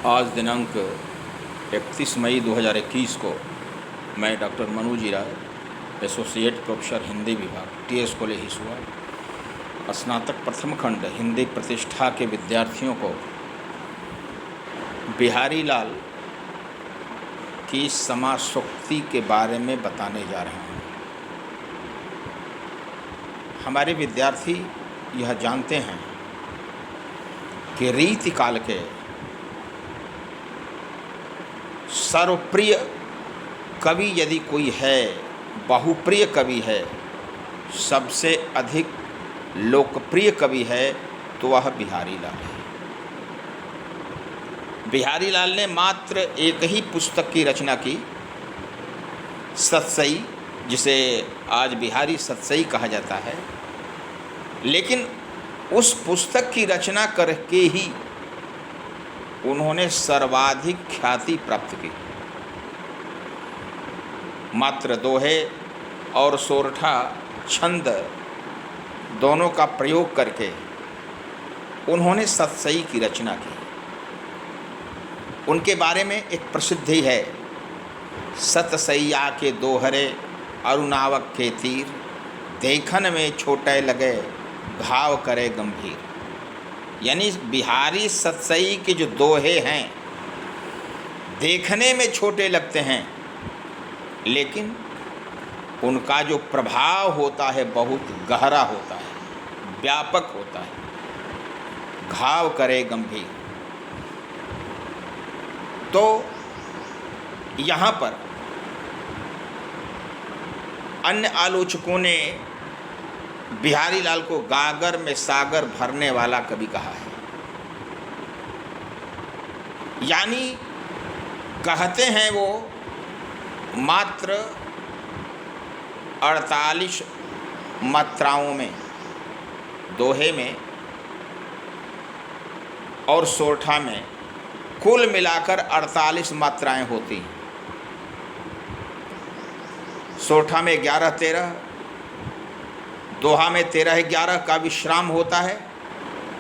आज दिनांक 31 मई 2021 को मैं डॉक्टर मनु जी राय, एसोसिएट प्रोफेसर हिंदी विभाग, TS कॉलेज हिसुआ, स्नातक प्रथम खंड हिंदी प्रतिष्ठा के विद्यार्थियों को बिहारी लाल की समासोक्ति के बारे में बताने जा रहे हैं। हमारे विद्यार्थी यह जानते हैं कि रीतिकाल के सर्वप्रिय कवि यदि कोई है, बहुप्रिय कवि है, सबसे अधिक लोकप्रिय कवि है, तो वह बिहारी लाल है। बिहारी लाल ने मात्र एक ही पुस्तक की रचना की, सतसई, जिसे आज बिहारी सतसई कहा जाता है, लेकिन उस पुस्तक की रचना करके ही उन्होंने सर्वाधिक ख्याति प्राप्त की। मात्र दोहे और सोरठा छंद दोनों का प्रयोग करके उन्होंने सतसई की रचना की। उनके बारे में एक प्रसिद्धि है, सतसैया के दोहरे अरुणावक के तीर, देखन में छोटे लगे घाव करे गंभीर। यानी बिहारी सतसई के जो दोहे हैं देखने में छोटे लगते हैं, लेकिन उनका जो प्रभाव होता है बहुत गहरा होता है, व्यापक होता है। घाव करे गंभीर। तो यहाँ पर अन्य आलोचकों ने बिहारी लाल को गागर में सागर भरने वाला कवि कहा है। यानी कहते हैं वो मात्र 48 मात्राओं में, दोहे में और सोरठा में कुल मिलाकर 48 मात्राएं होती हैं। सोरठा में 11-13, दोहा में 13-11 का विश्राम होता है।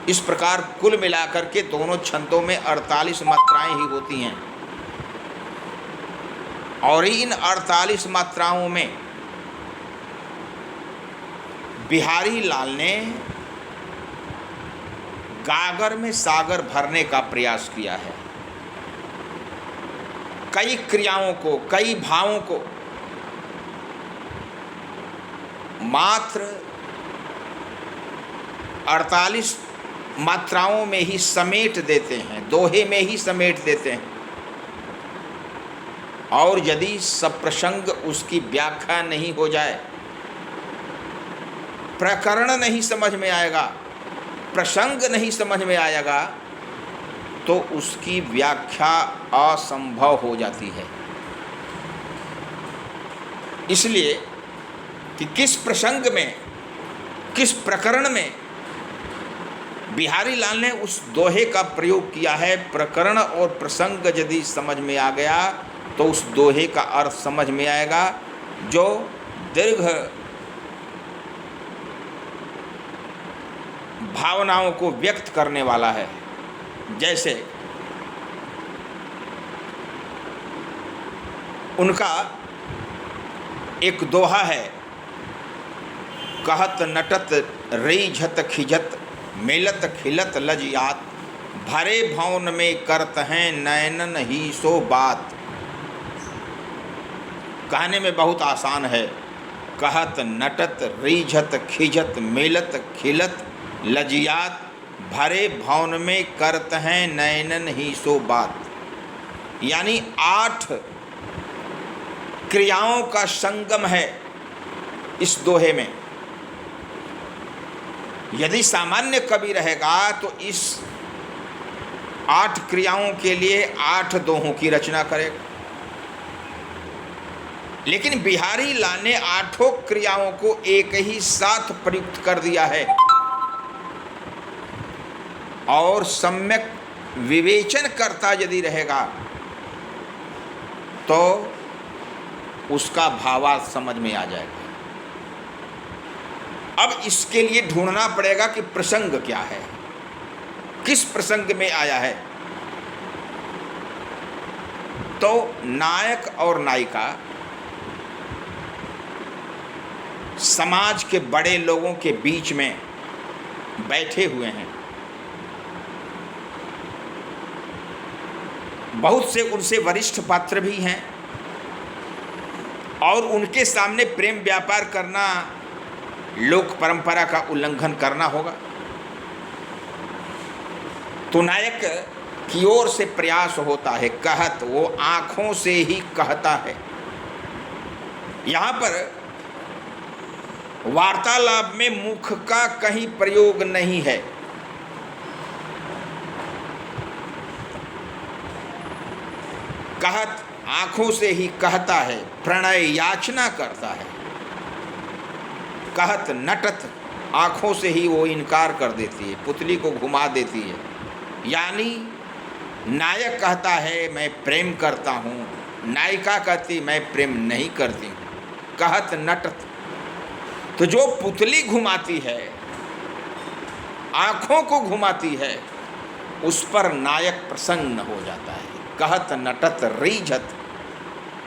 इस प्रकार कुल मिलाकर के दोनों छंदों में 48 मात्राएं ही होती हैं। और इन 48 मात्राओं में बिहारी लाल ने गागर में सागर भरने का प्रयास किया है। कई क्रियाओं को, कई भावों को मात्र 48 मात्राओं में ही समेट देते हैं, दोहे में ही समेट देते हैं। और यदि सप्रसंग उसकी व्याख्या नहीं हो जाए, प्रकरण नहीं समझ में आएगा, प्रसंग नहीं समझ में आएगा, तो उसकी व्याख्या असंभव हो जाती है। इसलिए कि किस प्रसंग में, किस प्रकरण में बिहारी लाल ने उस दोहे का प्रयोग किया है, प्रकरण और प्रसंग यदि समझ में आ गया तो उस दोहे का अर्थ समझ में आएगा, जो दीर्घ भावनाओं को व्यक्त करने वाला है। जैसे उनका एक दोहा है, कहत नटत रीझत खिजत मेलत खिलत लजियात, भरे भवन में करत हैं नयनन ही सो बात। कहने में बहुत आसान है, कहत नटत रीझत खिजत मेलत खिलत लजियात, भरे भवन में करत हैं नयनन ही सो बात। यानी 8 क्रियाओं का संगम है इस दोहे में। यदि सामान्य कवि रहेगा तो इस 8 क्रियाओं के लिए 8 दोहों की रचना करेगा, लेकिन बिहारी लाल ने 8 क्रियाओं को एक ही साथ प्रयुक्त कर दिया है। और सम्यक विवेचन करता यदि रहेगा तो उसका भावार्थ समझ में आ जाएगा। अब इसके लिए ढूंढना पड़ेगा कि प्रसंग क्या है, किस प्रसंग में आया है। तो नायक और नायिका समाज के बड़े लोगों के बीच में बैठे हुए हैं। बहुत से उनसे वरिष्ठ पात्र भी हैं और उनके सामने प्रेम व्यापार करना लोक परंपरा का उल्लंघन करना होगा। तो नायक की ओर से प्रयास होता है, कहत, वो आंखों से ही कहता है। यहाँ पर वार्तालाप में मुख का कहीं प्रयोग नहीं है। कहत आंखों से ही कहता है, प्रणय याचना करता है। कहत नटत, आंखों से ही वो इनकार कर देती है, पुतली को घुमा देती है। यानी नायक कहता है मैं प्रेम करता हूँ, नायिका कहती मैं प्रेम नहीं करती हूँ। कहत नटत, तो जो पुतली घुमाती है, आंखों को घुमाती है, उस पर नायक प्रसन्न हो जाता है। कहत नटत रीझत,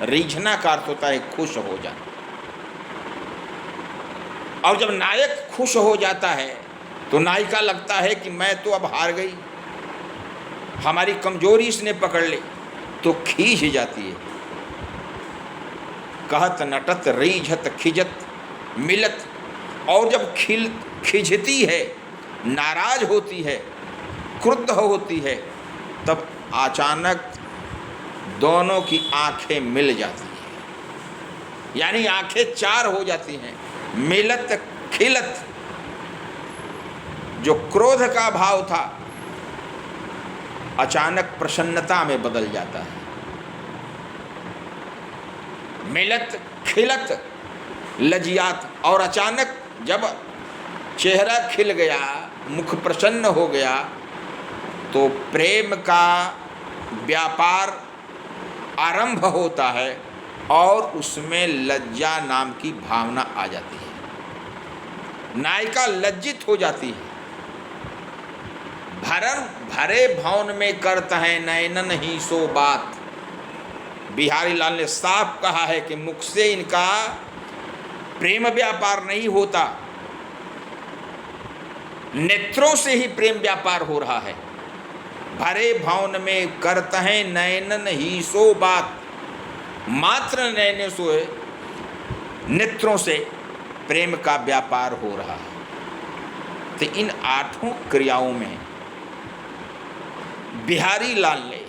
रीझना का अर्थ होता है खुश हो जाना। और जब नायक खुश हो जाता है तो नायिका लगता है कि मैं तो अब हार गई, हमारी कमजोरी इसने पकड़ ली, तो खींच जाती है। कहत नटत रीझत खिजत मिलत, और जब खिजती है, नाराज होती है, क्रुद्ध होती है, तब अचानक दोनों की आंखें मिल जाती हैं, यानी आंखें चार हो जाती हैं। मिलत खिलत, जो क्रोध का भाव था अचानक प्रसन्नता में बदल जाता है। मिलत खिलत लजियात, और अचानक जब चेहरा खिल गया, मुख प्रसन्न हो गया, तो प्रेम का व्यापार आरंभ होता है और उसमें लज्जा नाम की भावना आ जाती है। नायिका लज्जित हो जाती है। भरे भवन में करता है नैनन ही सो बात। बिहारी लाल ने साफ कहा है कि मुख से इनका प्रेम व्यापार नहीं होता, नेत्रों से ही प्रेम व्यापार हो रहा है। भरे भवन में करता है नैनन ही सो बात, मात्र नैने सोए, नेत्रों से प्रेम का व्यापार हो रहा है। तो इन आठों क्रियाओं में बिहारी लाल ने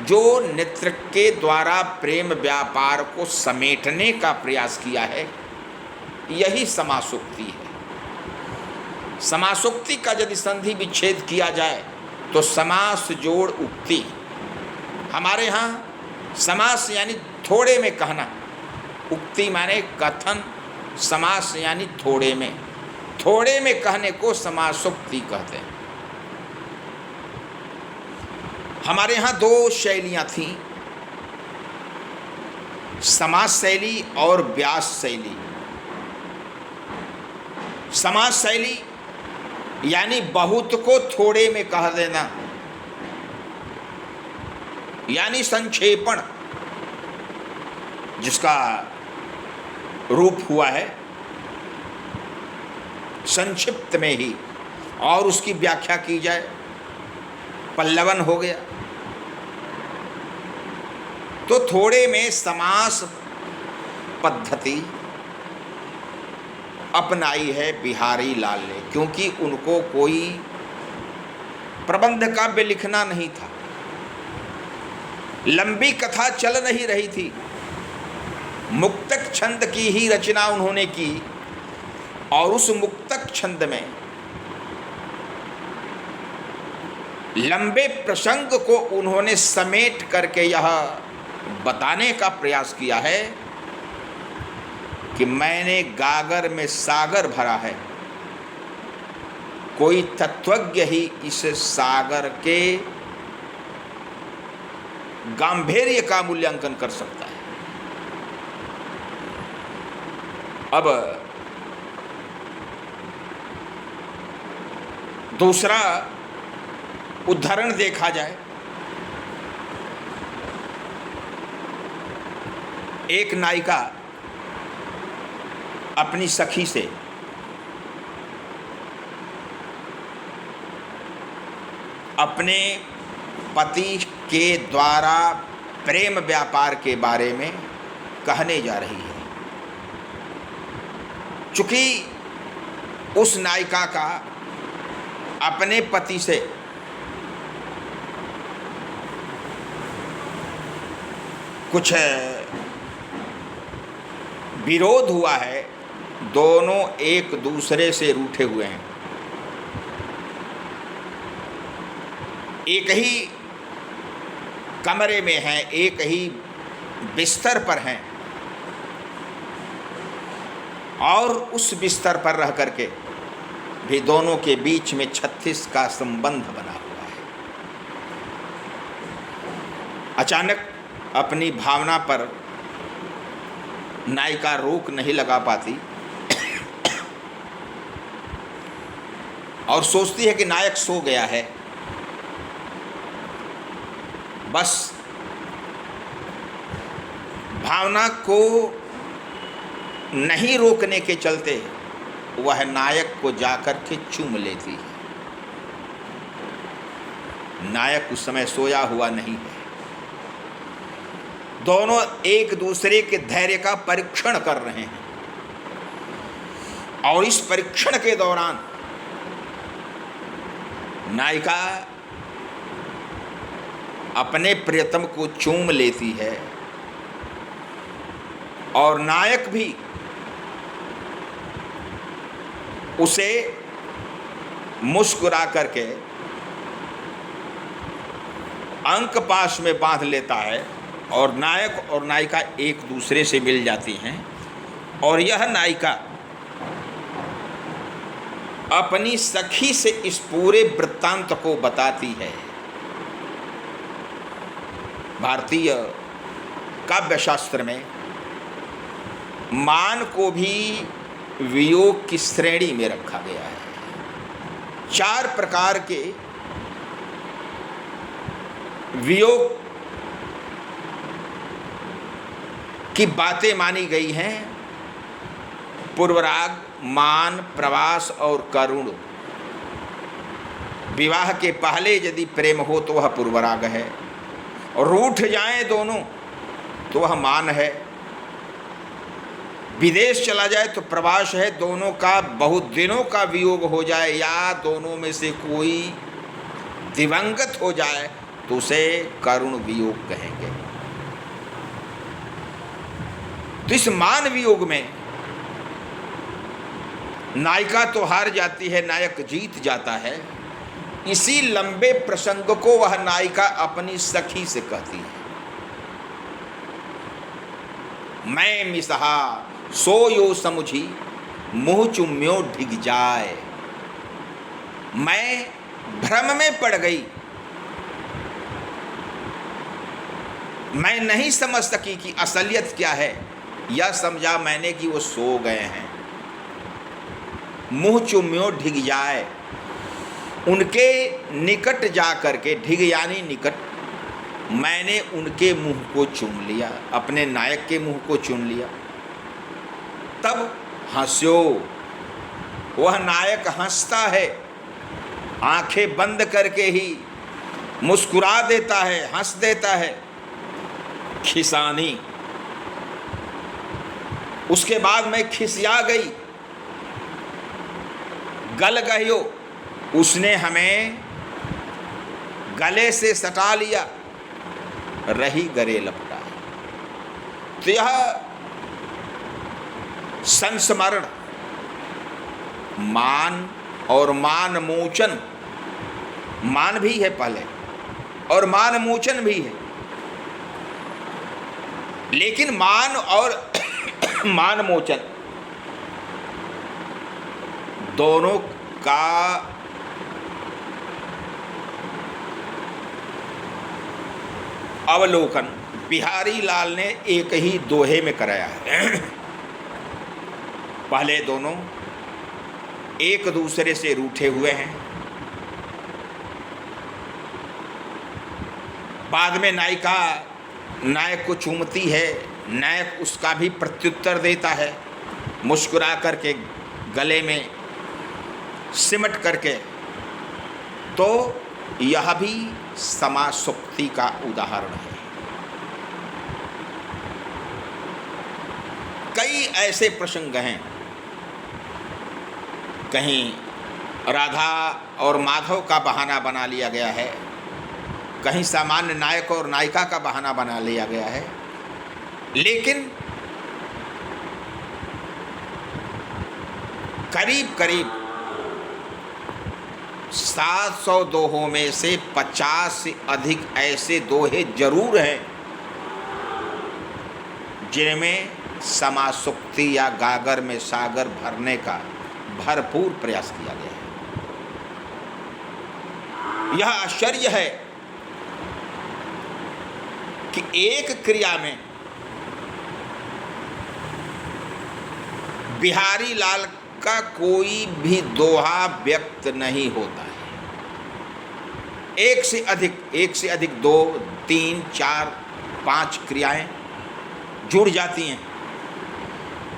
जो नेत्र के द्वारा प्रेम व्यापार को समेटने का प्रयास किया है, यही समासोक्ति है। समासोक्ति का यदि संधि विच्छेद किया जाए तो समास जोड़ उक्ति। हमारे यहाँ समास यानी थोड़े में कहना, उक्ति माने कथन, समास यानी थोड़े में कहने को समासोक्ति कहते हैं। हमारे यहाँ दो शैलियाँ थीं, समास शैली और व्यास शैली। समास शैली यानी बहुत को थोड़े में कह देना, यानी संक्षेपण, जिसका रूप हुआ है संक्षिप्त में ही, और उसकी व्याख्या की जाए, पल्लवन हो गया। तो थोड़े में समास पद्धति अपनाई है बिहारी लाल ने, क्योंकि उनको कोई प्रबंध काव्य लिखना नहीं था, लंबी कथा चल नहीं रही थी, मुक्तक छंद की ही रचना उन्होंने की, और उस मुक्तक छंद में लंबे प्रसंग को उन्होंने समेट करके यह बताने का प्रयास किया है कि मैंने गागर में सागर भरा है, कोई तत्वज्ञ ही इस सागर के गांभीर्य का मूल्यांकन कर सकता है। अब दूसरा उदाहरण देखा जाए एक नायिका अपनी सखी से अपने पति के द्वारा प्रेम व्यापार के बारे में कहने जा रही है। चूंकि उस नायिका का अपने पति से कुछ विरोध हुआ है, दोनों एक दूसरे से रूठे हुए हैं, एक ही कमरे में हैं, एक ही बिस्तर पर हैं, और उस बिस्तर पर रह करके भी दोनों के बीच में 36 का संबंध बना हुआ है। अचानक अपनी भावना पर नायिका रोक नहीं लगा पाती और सोचती है कि नायक सो गया है। बस भावना को नहीं रोकने के चलते वह नायक को जाकर के चूम लेती है। नायक उस समय सोया हुआ नहीं है। दोनों एक दूसरे के धैर्य का परीक्षण कर रहे हैं और इस परीक्षण के दौरान नायिका अपने प्रियतम को चूम लेती है और नायक भी उसे मुस्कुरा करके अंक पाश में बांध लेता है और नायक और नायिका एक दूसरे से मिल जाती हैं। और यह नायिका अपनी सखी से इस पूरे वृत्तांत को बताती है। भारतीय काव्यशास्त्र में मान को भी वियोग की श्रेणी में रखा गया है। 4 प्रकार के वियोग की बातें मानी गई हैं। पूर्वराग, मान, प्रवास और करुण। विवाह के पहले यदि प्रेम हो तो वह पूर्वराग है, और रूठ जाएं दोनों तो वह मान है। विदेश चला जाए तो प्रवास है, दोनों का बहुत दिनों का वियोग हो जाए या दोनों में से कोई दिवंगत हो जाए तो उसे करुण वियोग कहेंगे। तो इस मान वियोग में नायिका तो हार जाती है, नायक जीत जाता है। इसी लंबे प्रसंग को वह नायिका अपनी सखी से कहती है। मैं मिसहा सोयो समुझी मुँह चुम्यो ढिग जाए। मैं भ्रम में पड़ गई, मैं नहीं समझ सकी कि असलियत क्या है। यह समझा मैंने कि वो सो गए हैं। मुँह चुम्यो ढिग जाए, उनके निकट जा करके, ढिग यानी निकट, मैंने उनके मुंह को चूम लिया, अपने नायक के मुंह को चूम लिया। तब हंस्यो, वह नायक हंसता है, आंखें बंद करके ही मुस्कुरा देता है, हंस देता है। खिसानी, उसके बाद मैं खिसिया गई। गल गयो, उसने हमें गले से सटा लिया, रही गले लपटा। तो यह संस्मरण, मान और मान मोचन, मान भी है पहले और मान मोचन भी है, लेकिन मान और मान मोचन दोनों का अवलोकन बिहारी लाल ने एक ही दोहे में कराया है। पहले दोनों एक दूसरे से रूठे हुए हैं, बाद में नायिका नायक को चूमती है, नायक उसका भी प्रत्युत्तर देता है, मुस्कुरा करके, गले में सिमट करके। तो यह भी समासुक्ति का उदाहरण है। कई ऐसे प्रसंग हैं, कहीं राधा और माधव का बहाना बना लिया गया है, कहीं सामान्य नायक और नायिका का बहाना बना लिया गया है, लेकिन करीब करीब 700 दोहों में से 50 से अधिक ऐसे दोहे जरूर हैं जिनमें समासुक्ति या गागर में सागर भरने का भरपूर प्रयास किया गया है। यह आश्चर्य है कि एक क्रिया में बिहारी लाल का कोई भी दोहा व्यक्त नहीं होता है। एक से अधिक 2, 3, 4, 5 क्रियाएं जुड़ जाती हैं।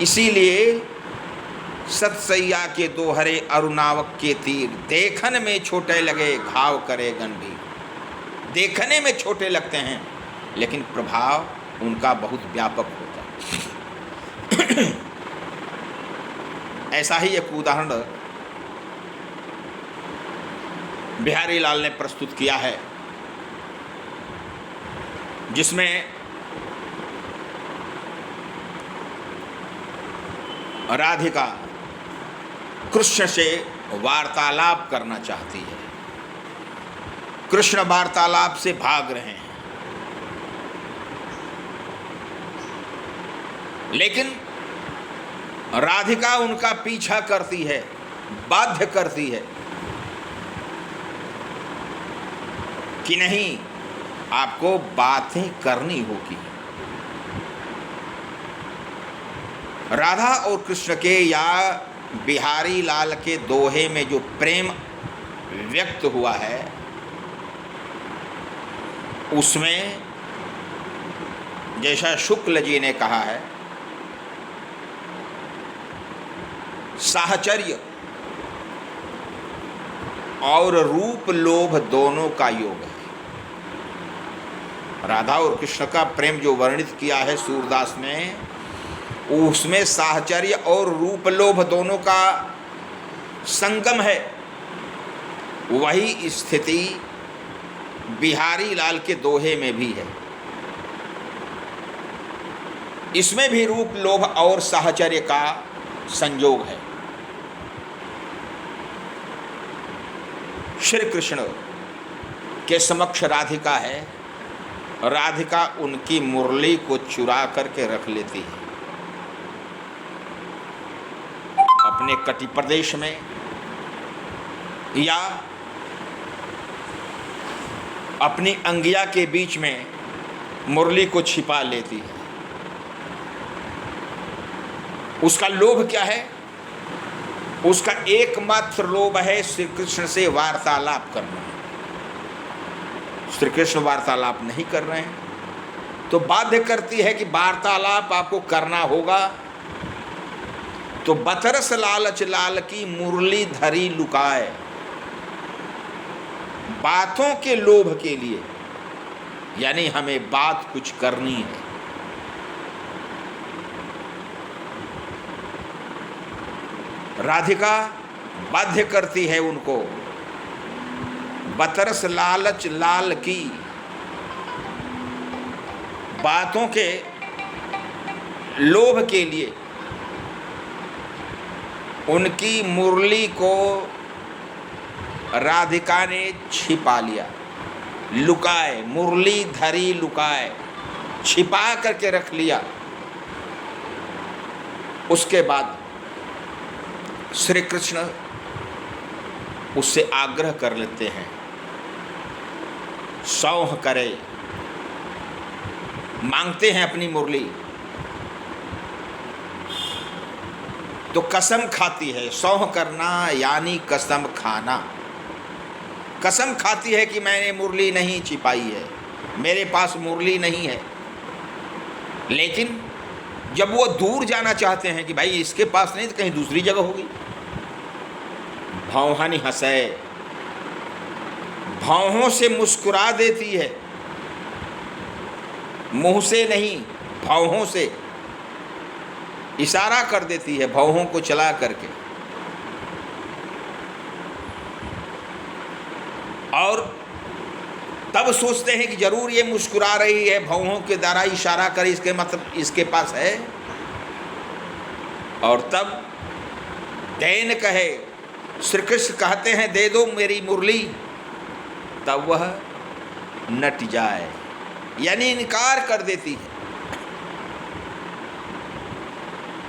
इसीलिए सतसैया के दोहरे अरुणावक के तीर, देखन में छोटे लगे घाव करे गंभीर। देखने में छोटे लगते हैं लेकिन प्रभाव उनका बहुत व्यापक होता है। ऐसा ही एक उदाहरण बिहारी लाल ने प्रस्तुत किया है, जिसमें राधिका कृष्ण से वार्तालाप करना चाहती है। कृष्ण वार्तालाप से भाग रहे हैं, लेकिन राधिका उनका पीछा करती है, बाध्य करती है कि नहीं, आपको बातें करनी होगी। राधा और कृष्ण के या बिहारी लाल के दोहे में जो प्रेम व्यक्त हुआ है, उसमें जैसा शुक्ल जी ने कहा है, साहचर्य और रूप लोभ दोनों का योग है। राधा और कृष्ण का प्रेम जो वर्णित किया है सूरदास ने, उसमें साहचर्य और रूप लोभ दोनों का संगम है। वही स्थिति बिहारी लाल के दोहे में भी है। इसमें भी रूप लोभ और साहचर्य का संयोग है। श्री कृष्ण के समक्ष राधिका है, राधिका उनकी मुरली को चुरा करके रख लेती है अपने कटि प्रदेश में, या अपनी अंगिया के बीच में मुरली को छिपा लेती है। उसका लोभ क्या है? उसका एकमात्र लोभ है श्री कृष्ण से वार्तालाप करना। श्री कृष्ण वार्तालाप नहीं कर रहे हैं तो बाध्य करती है कि वार्तालाप आपको करना होगा, तो बतरस लालच लाल की मुरली धरी लुकाए। बातों के लोभ के लिए, यानी हमें बात कुछ करनी है। राधिका बाध्य करती है उनको बतरस लालच लाल की, बातों के लोभ के लिए उनकी मुरली को राधिका ने छिपा लिया, लुकाए, मुरली धरी लुकाए, छिपा करके रख लिया। उसके बाद श्री कृष्ण उससे आग्रह कर लेते हैं, सौंह करे, मांगते हैं अपनी मुरली। तो कसम खाती है। सौंह करना यानी कसम खाना। कसम खाती है कि मैंने मुरली नहीं छिपाई है, मेरे पास मुरली नहीं है, लेकिन जब वो दूर जाना चाहते हैं कि भाई इसके पास नहीं तो कहीं दूसरी जगह होगी, भौहानी हंसे, भौहों से मुस्कुरा देती है, मुंह से नहीं भौहों से इशारा कर देती है, भौहों को चला करके। और तब सोचते हैं कि जरूर ये मुस्कुरा रही है, भौहों के द्वारा इशारा करे, इसके मतलब इसके पास है। और तब दैन कहे, श्री कृष्ण कहते हैं दे दो मेरी मुरली, तब वह नट जाए, यानी इनकार कर देती है।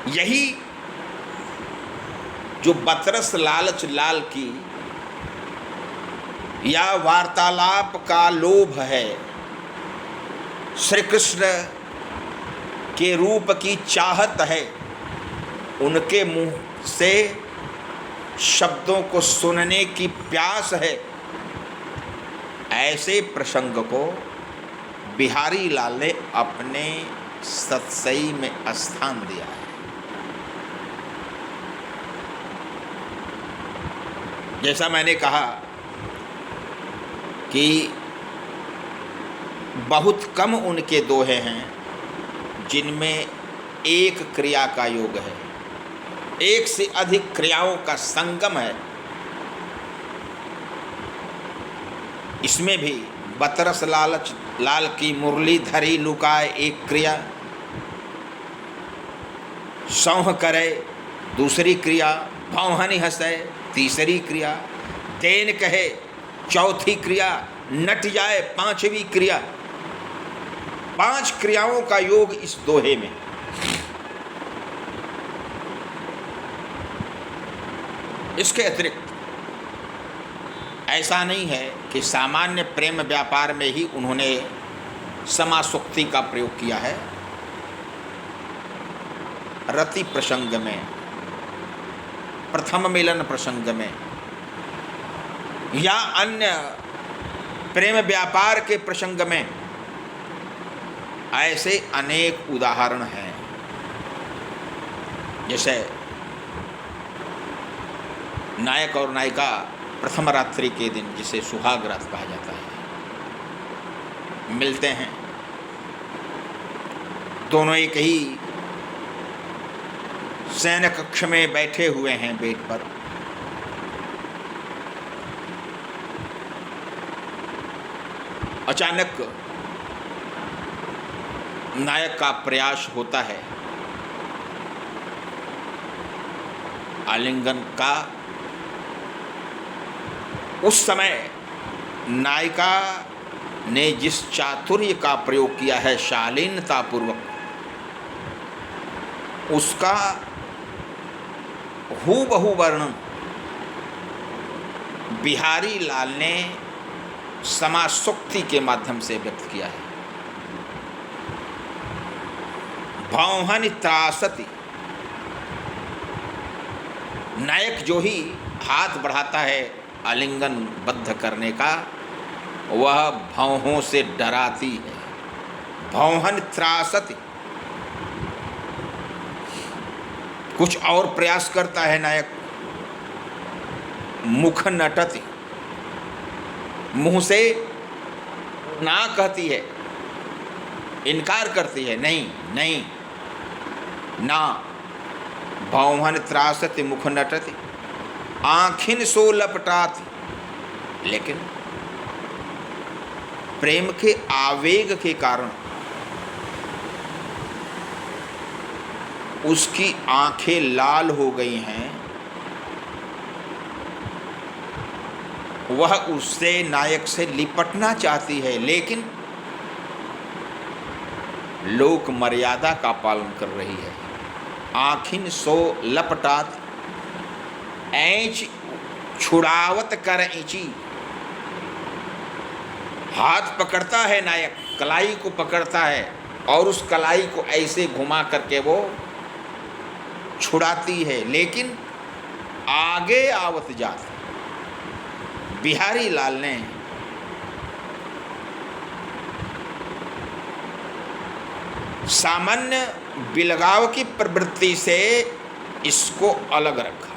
यही जो बतरस लालच लाल की या वार्तालाप का लोभ है, श्री कृष्ण के रूप की चाहत है, उनके मुंह से शब्दों को सुनने की प्यास है, ऐसे प्रसंग को बिहारी लाल ने अपने सतसई में स्थान दिया है। जैसा मैंने कहा कि बहुत कम उनके दोहे हैं जिनमें एक क्रिया का योग है, एक से अधिक क्रियाओं का संगम है। इसमें भी बतरस लालच लाल की मुरली धरी लुकाए एक क्रिया, सौह करे दूसरी क्रिया, भौहानी हंसे तीसरी क्रिया, देन कहे चौथी क्रिया, नट जाए पांचवी क्रिया। 5 क्रियाओं का योग इस दोहे में। इसके अतिरिक्त ऐसा नहीं है कि सामान्य प्रेम व्यापार में ही उन्होंने समासुक्ति का प्रयोग किया है। रति प्रसंग में, प्रथम मिलन प्रसंग में या अन्य प्रेम व्यापार के प्रसंग में ऐसे अनेक उदाहरण हैं। जैसे नायक और नायिका प्रथम रात्रि के दिन, जिसे सुहाग रात कहा जाता है, मिलते हैं, दोनों एक ही शयन कक्ष में बैठे हुए हैं बेड पर। अचानक नायक का प्रयास होता है आलिंगन का। उस समय नायिका ने जिस चातुर्य का प्रयोग किया है शालीनतापूर्वक, उसका हूबहू वर्णन बिहारी लाल ने समासुक्ति के माध्यम से व्यक्त किया है। भौहन त्रासति, नायक जो ही हाथ बढ़ाता है आलिंगन बद्ध करने का, वह भौहों से डराती है। भौहन त्रासति, कुछ और प्रयास करता है नायक। मुख नटति, मुंह से ना कहती है, इनकार करती है, नहीं नहीं ना। भौहन त्रासति मुख नटति, आँखिन सो लपटाती, लेकिन प्रेम के आवेग के कारण उसकी आंखें लाल हो गई हैं। वह उससे, नायक से लिपटना चाहती है, लेकिन लोक मर्यादा का पालन कर रही है। आँखिन सो लपटात, ऐंच छुड़ावत कर ऐंची, हाथ पकड़ता है नायक, कलाई को पकड़ता है और उस कलाई को ऐसे घुमा करके वो छुड़ाती है, लेकिन आगे आवत जात। बिहारी लाल ने सामान्य बिलगाव की प्रवृत्ति से इसको अलग रखा है।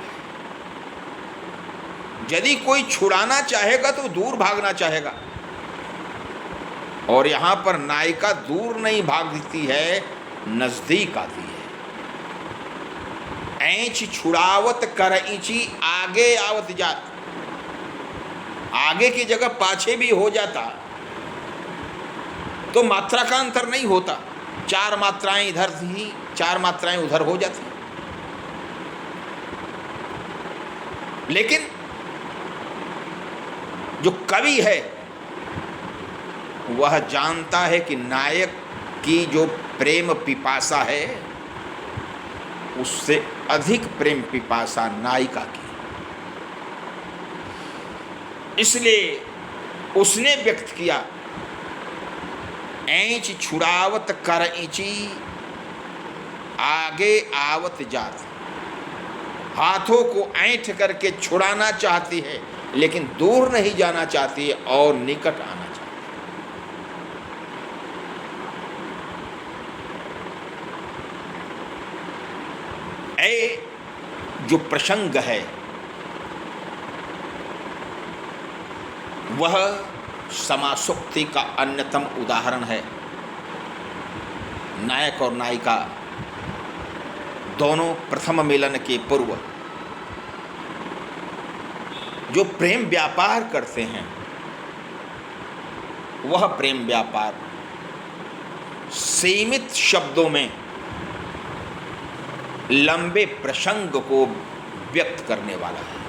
यदि कोई छुड़ाना चाहेगा तो दूर भागना चाहेगा, और यहां पर नायिका दूर नहीं भागती है, नजदीक आती है। ऐंच छुड़ावत कर इंची आगे आवत जात, आगे की जगह पाछे भी हो जाता तो मात्रा का अंतर नहीं होता, 4 मात्राएं इधर थी 4 मात्राएं उधर हो जाती। लेकिन जो कवि है वह जानता है कि नायक की जो प्रेम पिपासा है उससे अधिक प्रेम पिपासा नायिका की, इसलिए उसने व्यक्त किया ऐंच छुड़ावत कर इंची आगे आवत जात। हाथों को ऐंठ करके छुड़ाना चाहती है लेकिन दूर नहीं जाना चाहती है और निकट आना चाहती है। ऐ जो प्रसंग है वह समासुक्ति का अन्यतम उदाहरण है। नायक और नायिका दोनों प्रथम मिलन के पूर्व जो प्रेम व्यापार करते हैं वह प्रेम व्यापार सीमित शब्दों में लंबे प्रसंग को व्यक्त करने वाला है।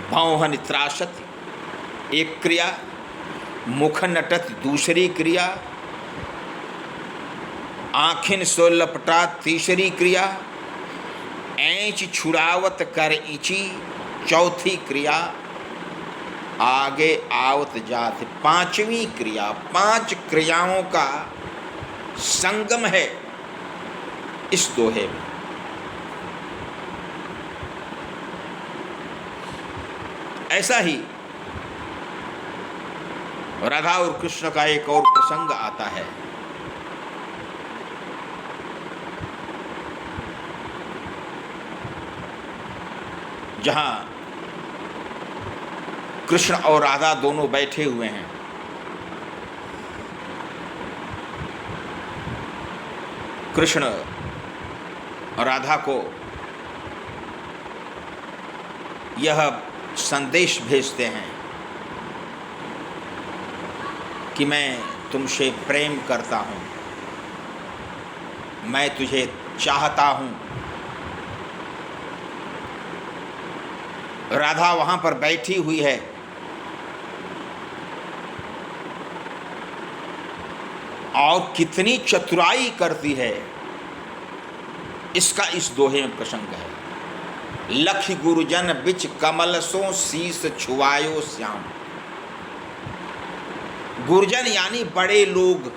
भौह नित्रासत एक क्रिया, मुख नटत दूसरी क्रिया, आँखिन सो लपटा तीसरी क्रिया, ऐंच छुड़ावत कर इंची चौथी क्रिया, आगे आवत जात 5वीं क्रिया। 5 क्रियाओं का संगम है इस दोहे में। ऐसा ही राधा और कृष्ण का एक और प्रसंग आता है। जहां कृष्ण और राधा दोनों बैठे हुए हैं। कृष्ण राधा को यह संदेश भेजते हैं कि मैं तुमसे प्रेम करता हूँ, मैं तुझे चाहता हूँ। राधा वहाँ पर बैठी हुई है, और कितनी चतुराई करती है इसका इस दोहे में प्रसंग है। लख गुरुजन बिच कमल सो शीस छुआयो श्याम। गुरुजन यानी बड़े लोग,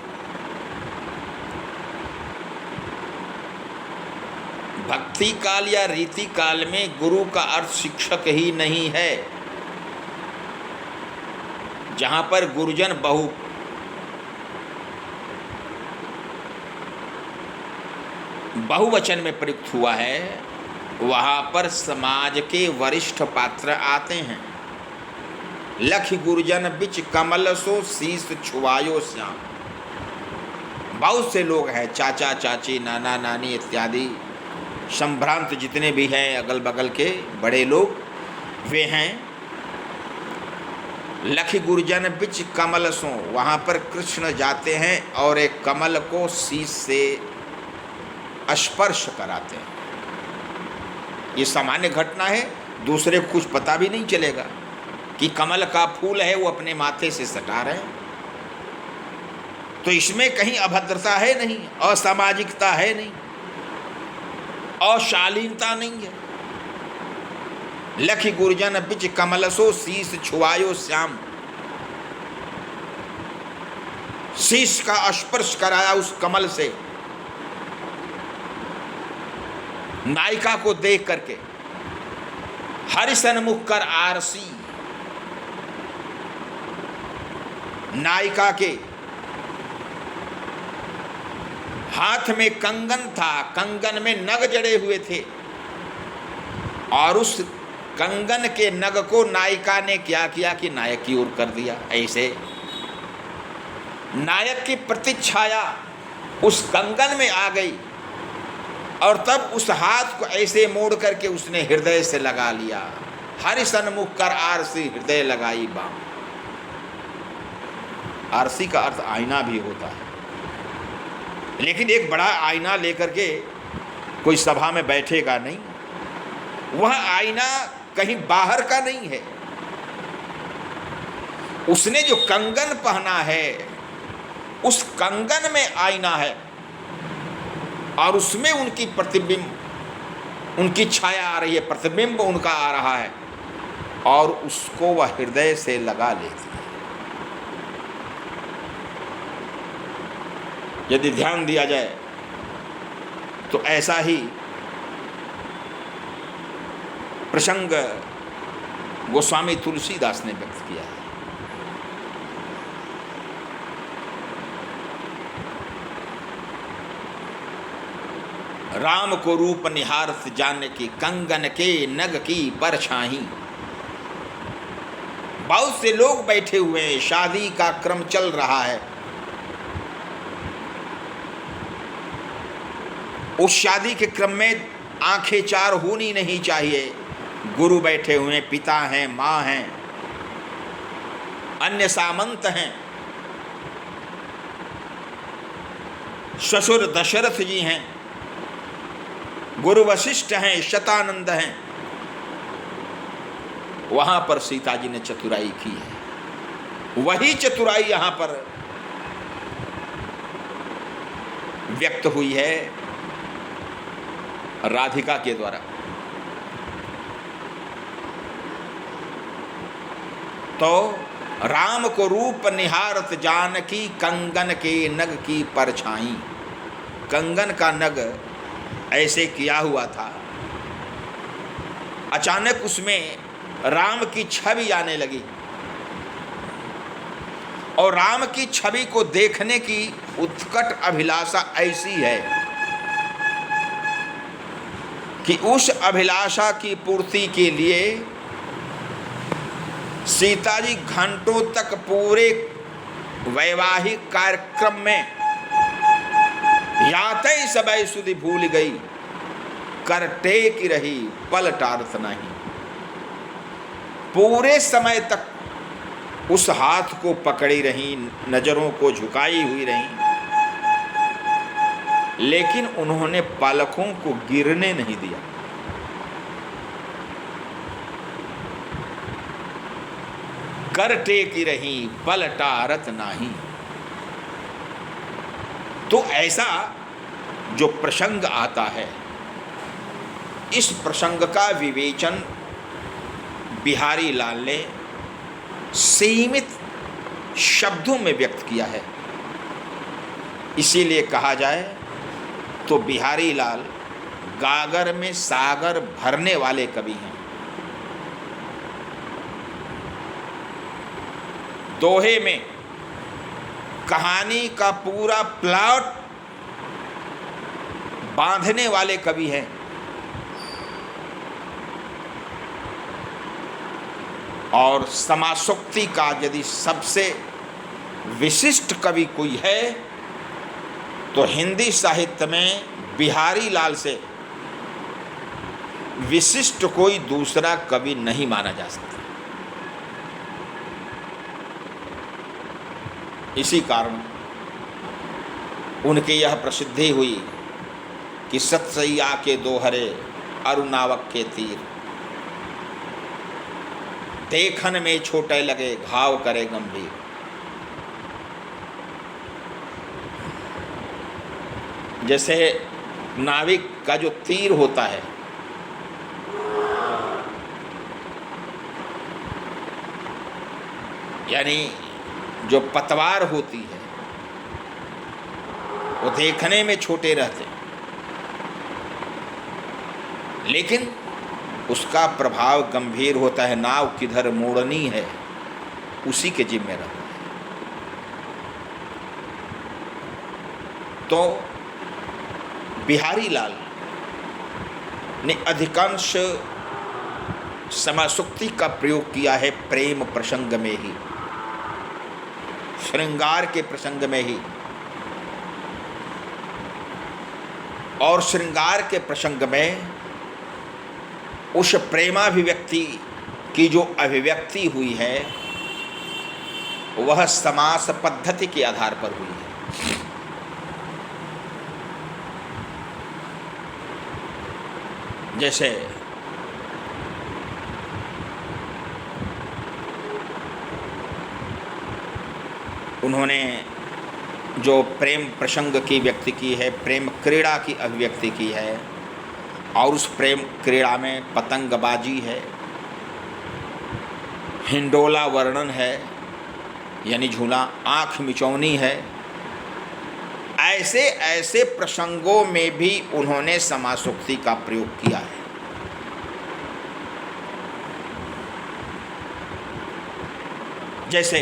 भक्ति काल या रीति काल में गुरु का अर्थ शिक्षक ही नहीं है। जहां पर गुरुजन बहुवचन में प्रयुक्त हुआ है वहां पर समाज के वरिष्ठ पात्र आते हैं। लख गुरुजन बिच कमल सो शीस छुआयो श्याम। बहुत से लोग हैं, चाचा चाची नाना नानी इत्यादि संभ्रांत जितने भी हैं अगल बगल के बड़े लोग, वे हैं। लख गुरुजन बिच कमल सो, वहाँ पर कृष्ण जाते हैं और एक कमल को शीस से स्पर्श कराते हैं। ये सामान्य घटना है, दूसरे को कुछ पता भी नहीं चलेगा कि कमल का फूल है वो अपने माथे से सटा रहे हैं। तो इसमें कहीं अभद्रता है नहीं, असामाजिकता है नहीं, अशालीनता नहीं है। लख गुरुजन बिच कमलसो शीस छुआयो श्याम। शीस का स्पर्श कराया उस कमल से। नायिका को देख करके हरिसन मुख कर आरसी। नायिका के हाथ में कंगन था, कंगन में नग जड़े हुए थे, और उस कंगन के नग को नायिका ने क्या किया कि नायक की ओर कर दिया। ऐसे नायक की प्रतिच्छाया उस कंगन में आ गई, और तब उस हाथ को ऐसे मोड़ करके उसने हृदय से लगा लिया। हरि सन्मुख कर आरसी हृदय लगाई बाम। आरसी का अर्थ आईना भी होता है, लेकिन एक बड़ा आईना लेकर के कोई सभा में बैठेगा नहीं। वह आईना कहीं बाहर का नहीं है। उसने जो कंगन पहना है, उस कंगन में आईना है, और उसमें उनकी प्रतिबिंब, उनकी छाया आ रही है, प्रतिबिंब उनका आ रहा है, और उसको वह हृदय से लगा लेती है। यदि ध्यान दिया जाए तो ऐसा ही प्रसंग गोस्वामी तुलसीदास ने व्यक्त किया है। राम को रूप निहारत जान की कंगन के नग की परछाई। बहुत से लोग बैठे हुए हैं, शादी का क्रम चल रहा है। उस शादी के क्रम में आंखें चार होनी नहीं चाहिए। गुरु बैठे हुए हैं, पिता हैं, माँ हैं, अन्य सामंत हैं, ससुर दशरथ जी हैं, गुरु वशिष्ठ हैं, शतानंद हैं। वहां पर सीता जी ने चतुराई की है। वही चतुराई यहां पर व्यक्त हुई है राधिका के द्वारा। तो राम को रूप निहारत जानकी कंगन के नग की परछाई। कंगन का नग ऐसे किया हुआ था, अचानक उसमें राम की छवि आने लगी, और राम की छवि को देखने की उत्कट अभिलाषा ऐसी है कि उस अभिलाषा की पूर्ति के लिए सीता जी घंटों तक पूरे वैवाहिक कार्यक्रम में याते सबय सुधि भूल गई, कर टेक रही पलटारत नहीं। पूरे समय तक उस हाथ को पकड़ी रही, नजरों को झुकाई हुई रही, लेकिन उन्होंने पलकों को गिरने नहीं दिया। कर टेकी रही पलटारत नाही। तो ऐसा जो प्रसंग आता है, इस प्रसंग का विवेचन बिहारी लाल ने सीमित शब्दों में व्यक्त किया है। इसीलिए कहा जाए तो बिहारी लाल गागर में सागर भरने वाले कवि हैं। दोहे में कहानी का पूरा प्लॉट बांधने वाले कवि हैं। और समासोक्ति का यदि सबसे विशिष्ट कवि कोई है तो हिंदी साहित्य में बिहारी लाल से विशिष्ट कोई दूसरा कवि नहीं माना जा सकता। इसी कारण उनकी यह प्रसिद्धि हुई कि सतसैया के दोहरे अरुणावक के तीर, देखन में छोटे लगे घाव करे गंभीर। जैसे नाविक का जो तीर होता है, यानी जो पतवार होती है, वो देखने में छोटे रहते हैं, लेकिन उसका प्रभाव गंभीर होता है। नाव किधर मोड़नी है उसी के जिम्मे रहता है। तो बिहारी लाल ने अधिकांश समासुक्ति का प्रयोग किया है प्रेम प्रसंग में ही, श्रृंगार के प्रसंग में ही। और श्रृंगार के प्रसंग में उस प्रेमाभिव्यक्ति की जो अभिव्यक्ति हुई है वह समास पद्धति के आधार पर हुई है। जैसे उन्होंने जो प्रेम प्रसंग की व्यक्ति की है, प्रेम क्रीड़ा की अभिव्यक्ति की है, और उस प्रेम क्रीड़ा में पतंगबाजी है, हिंडोला वर्णन है यानी झूला, आँख मिचौनी है, ऐसे ऐसे प्रसंगों में भी उन्होंने समासोक्ति का प्रयोग किया है। जैसे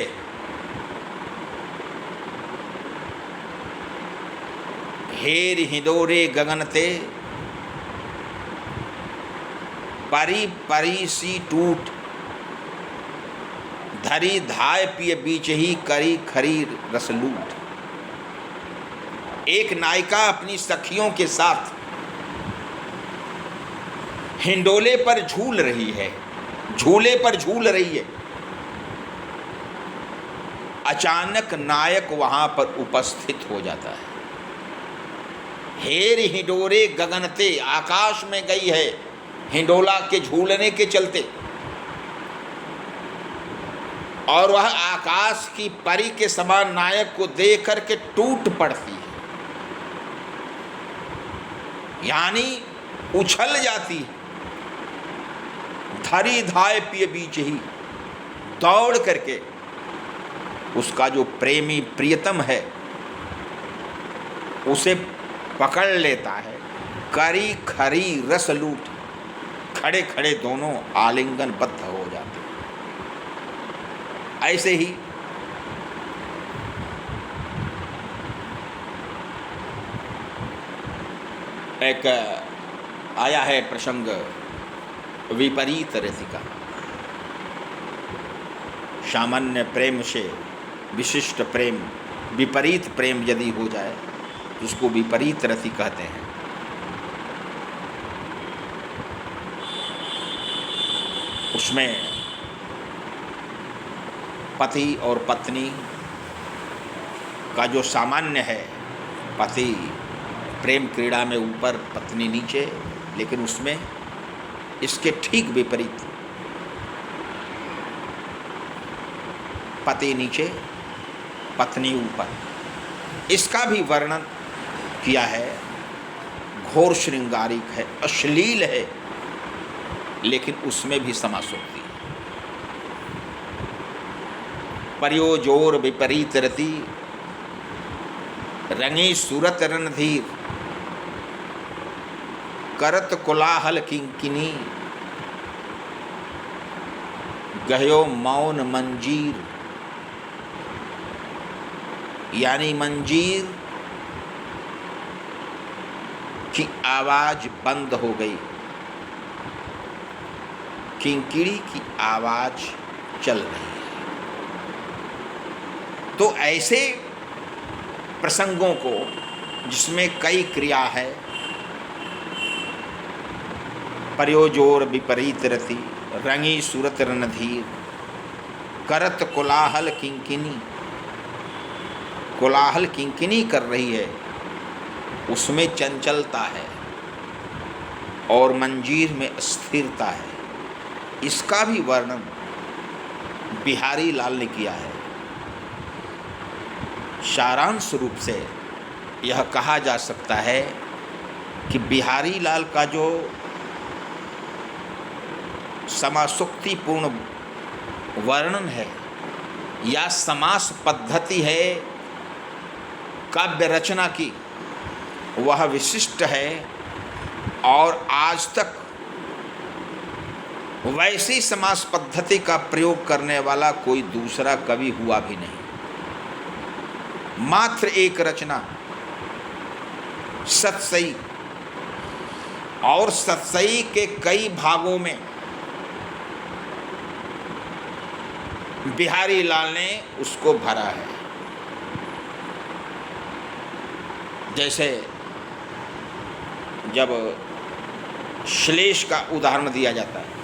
हेर हिंदोरे गगनते परी परी सी टूट, धरी धाय पिय बीच ही करी खरी रसलूट। एक नायिका अपनी सखियों के साथ हिंडोले पर झूल रही है, झूले पर झूल रही है। अचानक नायक वहां पर उपस्थित हो जाता है। हेर हिंडोरे गगनते, आकाश में गई है हिंडोला के झूलने के चलते, और वह आकाश की परी के समान नायक को देख करके टूट पड़ती है, यानी उछल जाती है। धरी धाय पिय बीच ही, दौड़ करके उसका जो प्रेमी प्रियतम है उसे पकड़ लेता है। करी खरी रस लूट, खड़े खड़े दोनों आलिंगनबद्ध हो जाते हैं। ऐसे ही एक आया है प्रसंग विपरीत रसिका। सामान्य प्रेम से विशिष्ट प्रेम, विपरीत प्रेम यदि हो जाए तो उसको विपरीत रति कहते हैं। उसमें पति और पत्नी का जो सामान्य है, पति प्रेम क्रीड़ा में ऊपर, पत्नी नीचे, लेकिन उसमें इसके ठीक विपरीत, पति नीचे पत्नी ऊपर, इसका भी वर्णन किया है। घोर श्रृंगारिक है, अश्लील है, लेकिन उसमें भी समासोक्ति है। पर्योजोर विपरीत रति, रंगी सूरत रणधीर, करत कोलाहल किंकिनी, गयो मौन मंजीर, यानी मंजीर की आवाज बंद हो गई, किंकिणी की आवाज चल रही है। तो ऐसे प्रसंगों को जिसमें कई क्रिया है, पर्योजोर विपरीत रति, रंगी सूरत रणधीर, करत कोलाहल किंकिनी, कोलाहल किंकिनी कर रही है, उसमें चंचलता है और मंजीर में स्थिरता है। इसका भी वर्णन बिहारी लाल ने किया है। सारांश रूप से यह कहा जा सकता है कि बिहारी लाल का जो समासुक्तिपूर्ण वर्णन है या समास पद्धति है काव्य रचना की, वह विशिष्ट है और आज तक वैसी समास पद्धति का प्रयोग करने वाला कोई दूसरा कवि हुआ भी नहीं। मात्र एक रचना सतसई और सतसई के कई भागों में बिहारी लाल ने उसको भरा है। जैसे जब श्लेष का उदाहरण दिया जाता है,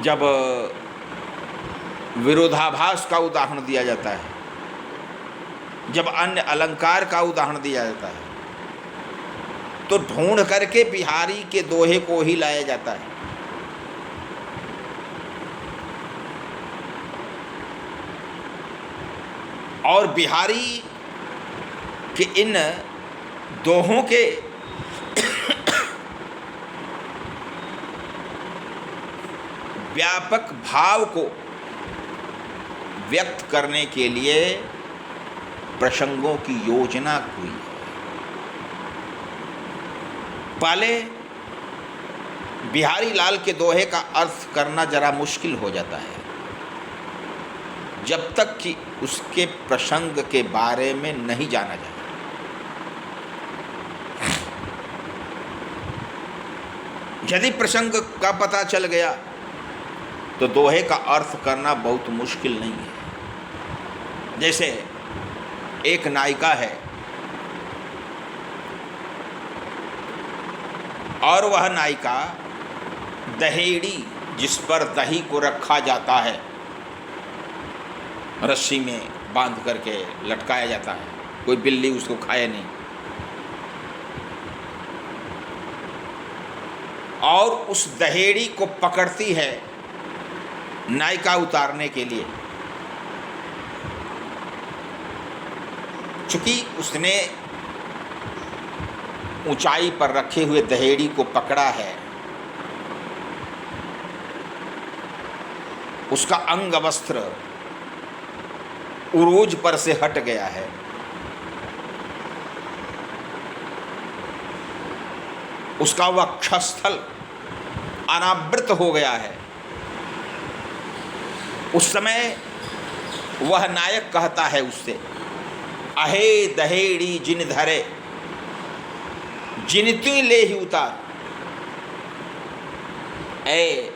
जब विरोधाभास का उदाहरण दिया जाता है, जब अन्य अलंकार का उदाहरण दिया जाता है, तो ढूंढ करके बिहारी के दोहे को ही लाया जाता है। और बिहारी के इन दोहों के व्यापक भाव को व्यक्त करने के लिए प्रसंगों की योजना हुई है। पहले बिहारी लाल के दोहे का अर्थ करना जरा मुश्किल हो जाता है, जब तक कि उसके प्रसंग के बारे में नहीं जाना जाए। यदि प्रसंग का पता चल गया तो दोहे का अर्थ करना बहुत मुश्किल नहीं है। जैसे एक नायिका है और वह नायिका दहेड़ी, जिस पर दही को रखा जाता है, रस्सी में बांध करके लटकाया जाता है, कोई बिल्ली उसको खाए नहीं, और उस दहेड़ी को पकड़ती है नायिका उतारने के लिए। चूंकि उसने ऊंचाई पर रखे हुए दहेड़ी को पकड़ा है, उसका अंग वस्त्र उरोज पर से हट गया है, उसका वक्षस्थल अनावृत हो गया है। उस समय वह नायक कहता है उससे, अहे दहेड़ी जिन धरे जिन तू ले ही उतार। ए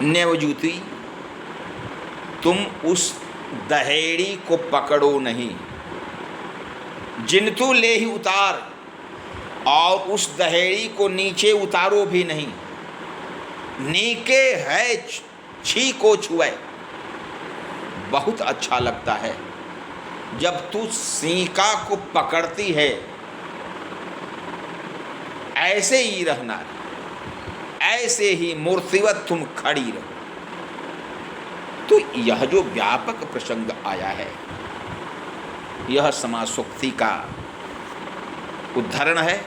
नेवजूती, तुम उस दहेड़ी को पकड़ो नहीं, जिन तू ले ही उतार, और उस दहेड़ी को नीचे उतारो भी नहीं। नीके है छी को छुए। बहुत अच्छा लगता है जब तू सीका को पकड़ती है, ऐसे ही रहना, ऐसे ही मूर्तिवत तुम खड़ी रहो। तो यह जो व्यापक प्रसंग आया है, यह समासोक्ति का उदाहरण है।